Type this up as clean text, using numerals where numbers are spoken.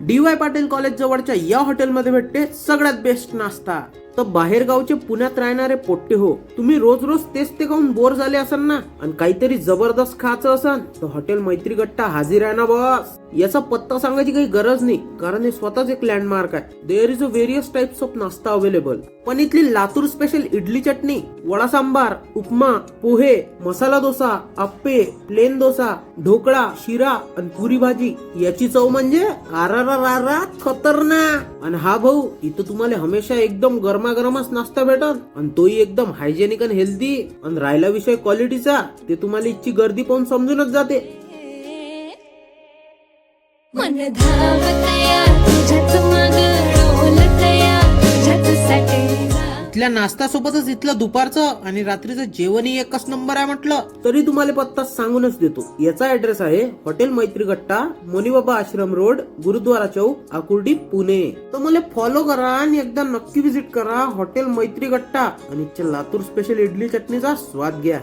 DY Patil college जवळच्या या हॉटेलमध्ये भेटते सगळ्यात बेस्ट नाश्ता. तर बाहेर गावचे पुण्यात राहणारे पोट्टे हो, तुम्ही रोज रोज तेच ते खाऊन बोर झाले असाल ना आणि काहीतरी जबरदस्त खायचं असाल तर हॉटेल मैत्री गट्टा हाजीर आहे ना बॉस. याचा पत्ता सांगायची काही गरज नाही, कारण हे स्वतःच एक लँडमार्क आहे. There is a various types of nashta available. पण इथली लातूर स्पेशल इडली चटणी, वडा सांबार, उपमा, पोहे, मसाला डोसा, आप्पे, प्लेन डोसा, ढोकळा, शिरा आणि पुरी भाजी याची चव म्हणजे आरारारारा खतरनाक. आणि हा भाऊ, इथं तुम्हाला हमेशा एकदम गरमागरमच नाश्ता भेटल आणि तोही एकदम हायजेनिक आणि हेल्दी. आणि राहिला विषय क्वालिटीचा, ते तुम्हाला इथची गर्दी पाहून समजूनच जाते. मन धावतया तुझ्याच मागं डोलतया तुझ्याचसाठी. इथल्या नाश्त्यासोबतच इथलं दुपारचं आणि रात्रीचं जेवणही एकच नंबर आहे म्हटलं तरी तुम्हाला पत्ता सांगूनच देतो. याचा ऍड्रेस आहे हॉटेल मैत्री गट्टा, मोनीबाबा आश्रम रोड, गुरुद्वारा चौक, आकुर्डी, पुणे. तर मला फॉलो करा आणि एकदा नक्की विजिट करा हॉटेल मैत्री गट्टा आणि लातूर स्पेशल इडली चटणीचा स्वाद घ्या.